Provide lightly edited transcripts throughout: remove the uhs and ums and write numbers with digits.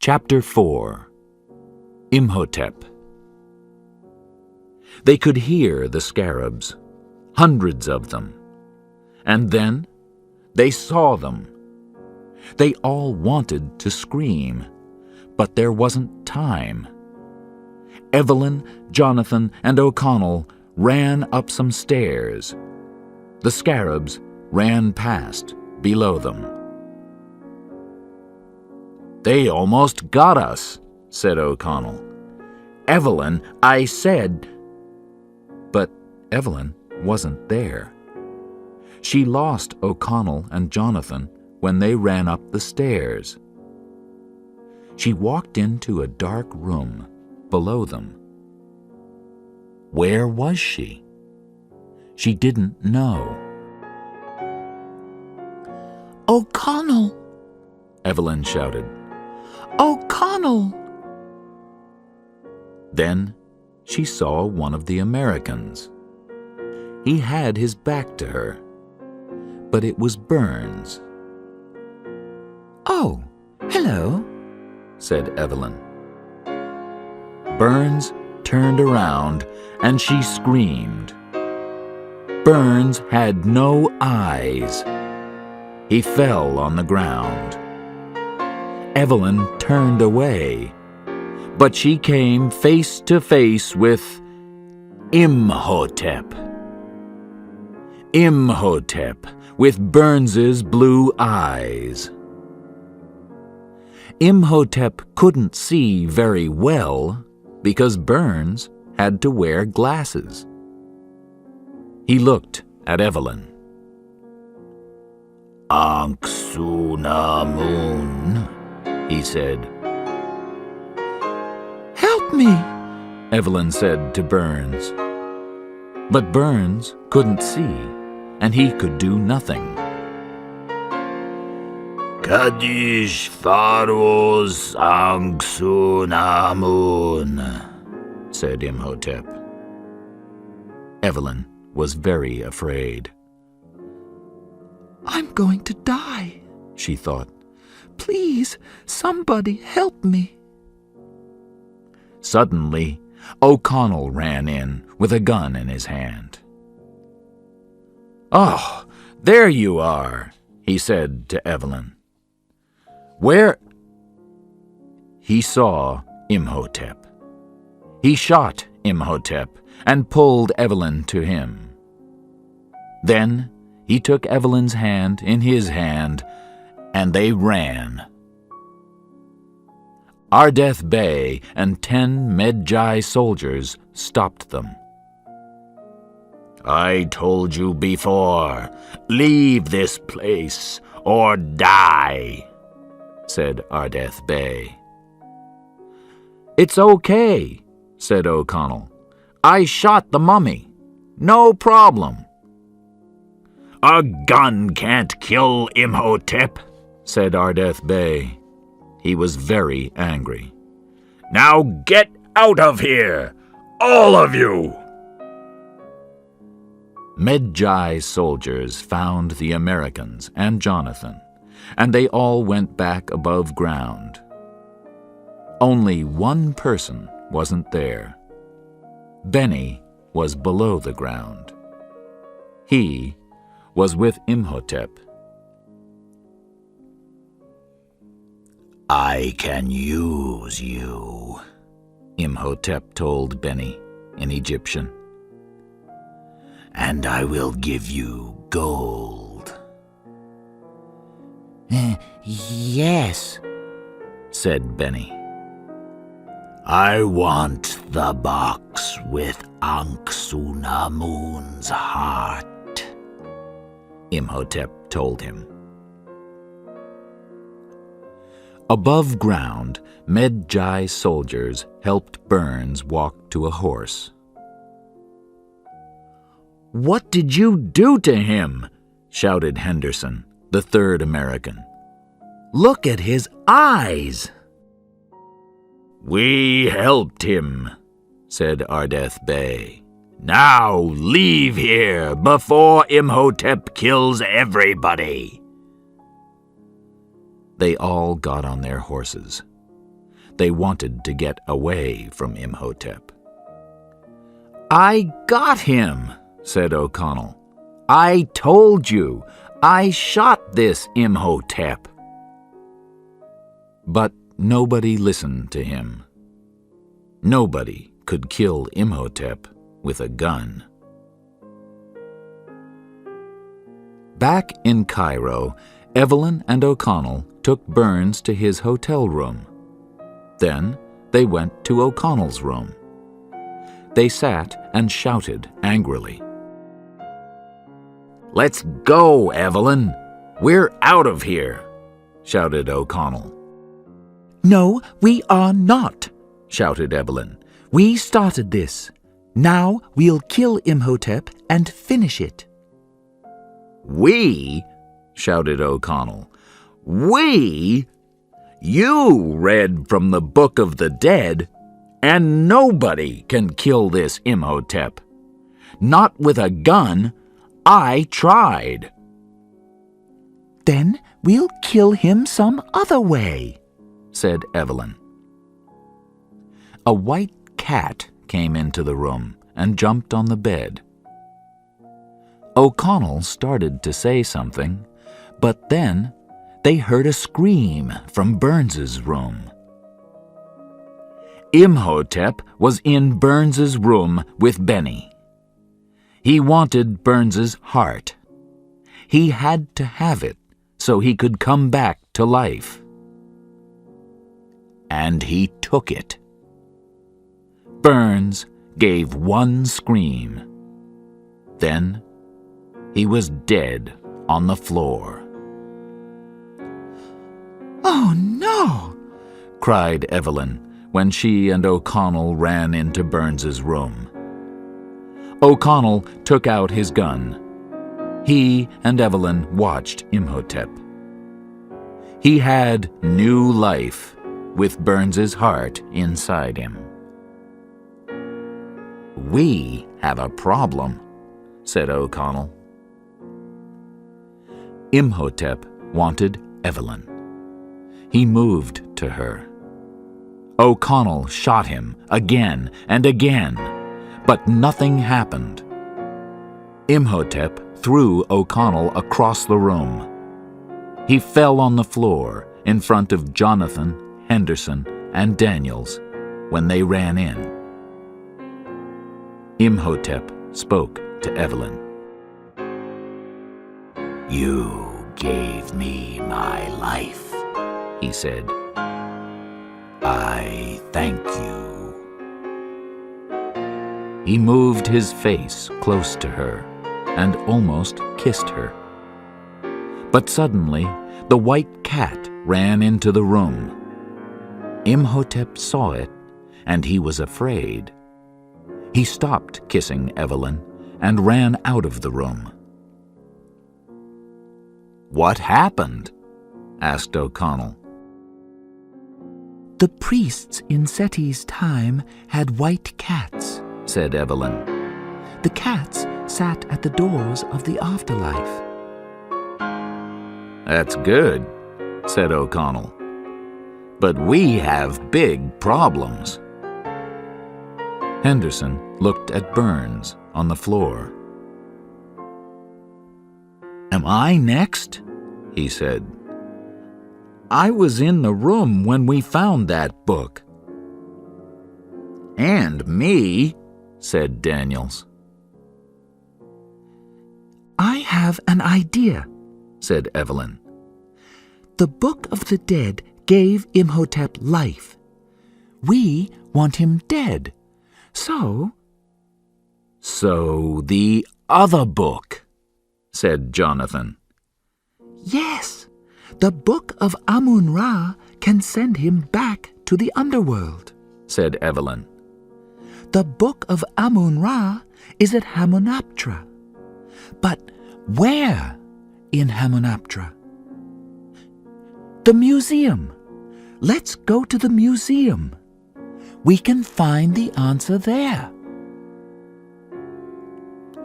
Chapter 4. Imhotep. They could hear the scarabs, hundreds of them, and then they saw them. They all wanted to scream, but there wasn't time. Evelyn, Jonathan, and O'Connell ran up some stairs. The scarabs ran past below them. "They almost got us," said O'Connell. "Evelyn, I said—" But Evelyn wasn't there. She lost O'Connell and Jonathan when they ran up the stairs. She walked into a dark room below them. Where was she? She didn't know. "O'Connell!" Evelyn shouted. "O'Connell!" Then she saw one of the Americans. He had his back to her, but it was Burns. "Oh, hello," said Evelyn. Burns turned around and she screamed. Burns had no eyes. He fell on the ground. Evelyn turned away, but she came face to face with Imhotep. Imhotep with Burns's blue eyes. Imhotep couldn't see very well because Burns had to wear glasses. He looked at Evelyn. "Anck-su-namun," he said. "Help me," Evelyn said to Burns. But Burns couldn't see, and he could do nothing. "Kaddish pharaoh's Anck-su-namun," said Imhotep. Evelyn was very afraid. "I'm going to die," she thought. "Please, somebody help me." Suddenly, O'Connell ran in with a gun in his hand. "Oh, there you are," he said to Evelyn. "Where—" He saw Imhotep. He shot Imhotep and pulled Evelyn to him. Then he took Evelyn's hand in his hand, and they ran. Ardeth Bey and 10 Medjay soldiers stopped them. "I told you before, leave this place or die," said Ardeth Bey. "It's okay," said O'Connell. "I shot the mummy. No problem." "A gun can't kill Imhotep," said Ardeth Bey. He was very angry. "Now get out of here, all of you!" Medjay soldiers found the Americans and Jonathan, and they all went back above ground. Only one person wasn't there. Benny was below the ground. He was with Imhotep. "I can use you," Imhotep told Benny in Egyptian. "And I will give you gold." "Yes," said Benny. "I want the box with Anck-su-namun's heart," Imhotep told him. Above ground, Medjay soldiers helped Burns walk to a horse. "What did you do to him?" shouted Henderson, the 3rd American. "Look at his eyes!" "We helped him," said Ardeth Bey. "Now leave here before Imhotep kills everybody." They all got on their horses. They wanted to get away from Imhotep. "I got him," said O'Connell. "I told you, I shot this Imhotep." But nobody listened to him. Nobody could kill Imhotep with a gun. Back in Cairo, Evelyn and O'Connell took Burns to his hotel room. Then they went to O'Connell's room. They sat and shouted angrily. "Let's go, Evelyn! We're out of here!" shouted O'Connell. No, we are not, shouted Evelyn. We started this. Now we'll kill Imhotep and finish it. "We?" shouted O'Connell. "We? You read from the Book of the Dead, and nobody can kill this Imhotep. Not with a gun. I tried." Then we'll kill him some other way, said Evelyn. A white cat came into the room and jumped on the bed. O'Connell started to say something, but then they heard a scream from Burns's room. Imhotep was in Burns's room with Benny. He wanted Burns's heart. He had to have it so he could come back to life. And he took it. Burns gave one scream. Then he was dead on the floor. "Oh, no!" cried Evelyn when she and O'Connell ran into Burns's room. O'Connell took out his gun. He and Evelyn watched Imhotep. He had new life with Burns's heart inside him. "We have a problem," said O'Connell. Imhotep wanted Evelyn. He moved to her. O'Connell shot him again and again, but nothing happened. Imhotep threw O'Connell across the room. He fell on the floor in front of Jonathan, Henderson, and Daniels when they ran in. Imhotep spoke to Evelyn. "You gave me my life," he said. "I thank you." He moved his face close to her and almost kissed her. But suddenly, the white cat ran into the room. Imhotep saw it, and he was afraid. He stopped kissing Evelyn and ran out of the room. "What happened?" asked O'Connell. "The priests in Sati's time had white cats," said Evelyn. "The cats sat at the doors of the afterlife." "That's good," said O'Connell. "But we have big problems." Henderson looked at Burns on the floor. "Am I next?" he said. "I was in the room when we found that book." "And me," said Daniels. "I have an idea," said Evelyn. "The Book of the Dead gave Imhotep life. We want him dead. So the other book," said Jonathan. "Yes, the Book of Amun-Ra can send him back to the underworld," said Evelyn. "The Book of Amun-Ra is at Hamunaptra. But where in Hamunaptra?" "The museum. Let's go to the museum. We can find the answer there."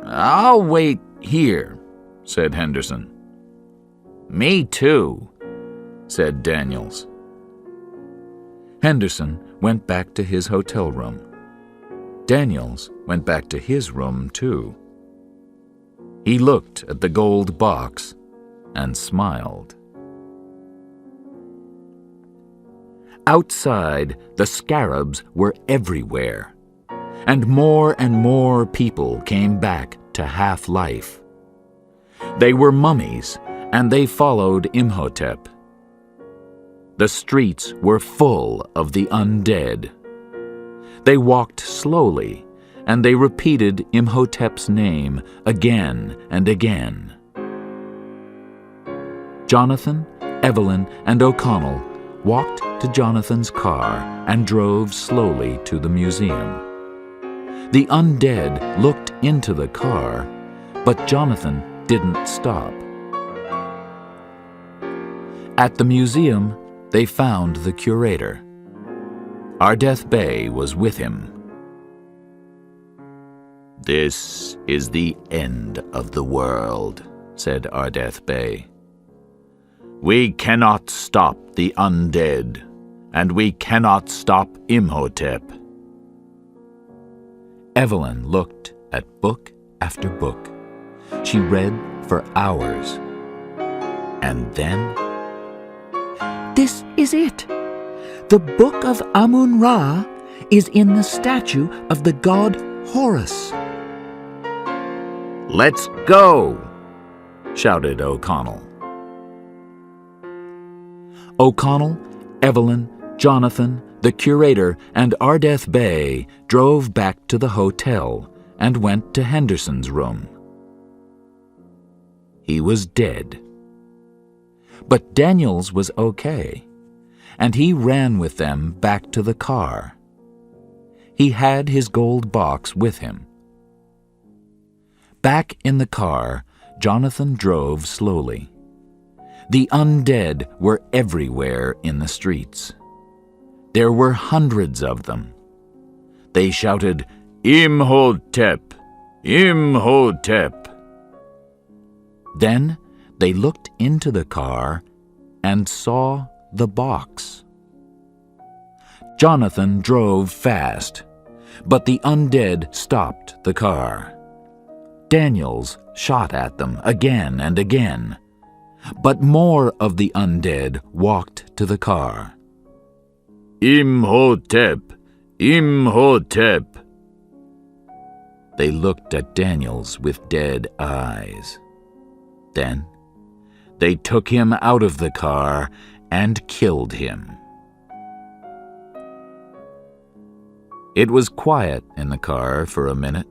"I'll wait here," said Henderson. "Me too," said Daniels. Henderson went back to his hotel room. Daniels went back to his room, too. He looked at the gold box and smiled. Outside, the scarabs were everywhere, and more people came back to half-life. They were mummies, and they followed Imhotep. The streets were full of the undead. They walked slowly, and they repeated Imhotep's name again and again. Jonathan, Evelyn, and O'Connell walked to Jonathan's car and drove slowly to the museum. The undead looked into the car, but Jonathan didn't stop. At the museum, they found the curator. Ardeth Bey was with him. "This is the end of the world," said Ardeth Bey. "We cannot stop the undead, and we cannot stop Imhotep." Evelyn looked at book after book. She read for hours. And then, "This is it. The Book of Amun-Ra is in the statue of the god Horus." "Let's go!" shouted O'Connell. O'Connell, Evelyn, Jonathan, the curator, and Ardeth Bey drove back to the hotel and went to Henderson's room. He was dead. But Daniels was okay, and he ran with them back to the car. He had his gold box with him. Back in the car, Jonathan drove slowly. The undead were everywhere in the streets. There were hundreds of them. They shouted, "Imhotep! Imhotep!" Then they looked into the car and saw the box. Jonathan drove fast, but the undead stopped the car. Daniels shot at them again and again, but more of the undead walked to the car. "Imhotep! Imhotep!" They looked at Daniels with dead eyes. Then they took him out of the car and killed him. It was quiet in the car for a minute.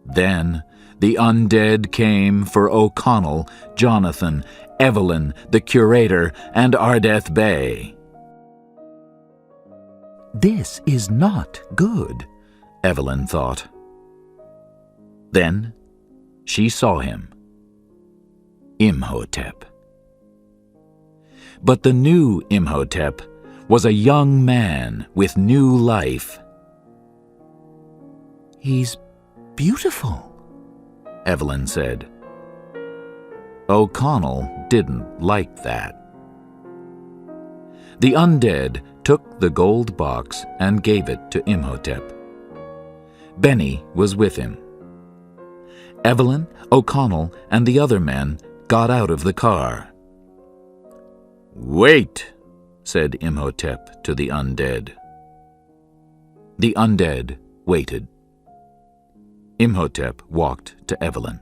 Then the undead came for O'Connell, Jonathan, Evelyn, the curator, and Ardeth Bey. "This is not good," Evelyn thought. Then she saw him. Imhotep. But the new Imhotep was a young man with new life. "He's beautiful," Evelyn said. O'Connell didn't like that. The undead took the gold box and gave it to Imhotep. Benny was with him. Evelyn, O'Connell, and the other men got out of the car. "Wait," said Imhotep to the undead. The undead waited. Imhotep walked to Evelyn.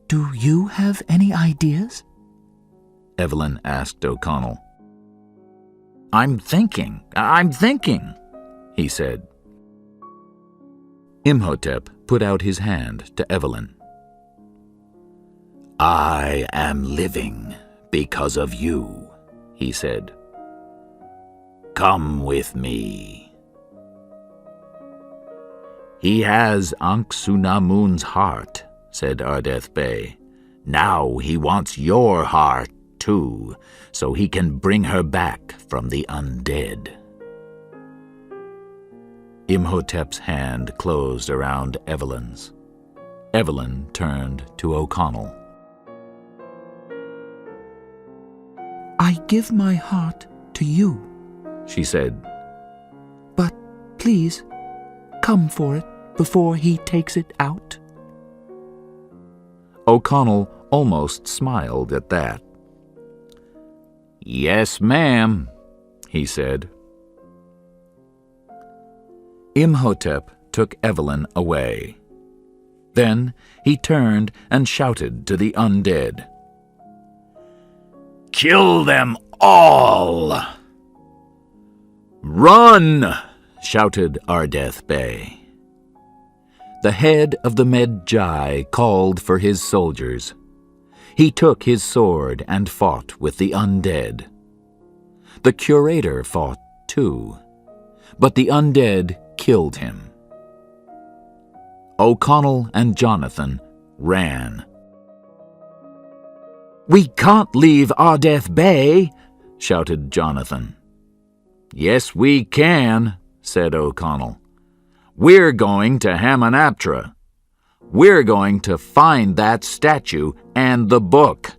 "Do you have any ideas?" Evelyn asked O'Connell. I'm thinking, he said. Imhotep put out his hand to Evelyn. "I am living because of you," he said. "Come with me." "He has Anck-su-namun's heart," said Ardeth Bey. "Now he wants your heart, too, so he can bring her back from the undead." Imhotep's hand closed around Evelyn's. Evelyn turned to O'Connell. "Are give my heart to you," she said. "But please, come for it before he takes it out." O'Connell almost smiled at that. "Yes, ma'am," he said. Imhotep took Evelyn away. Then he turned and shouted to the undead, "Kill them all!" "Run!" shouted Ardeth Bey. The head of the Medjai called for his soldiers. He took his sword and fought with the undead. The curator fought too, but the undead killed him. O'Connell and Jonathan ran. "We can't leave Ardeth Bey," shouted Jonathan. "Yes, we can," said O'Connell. "We're going to Hamunaptra. We're going to find that statue and the book."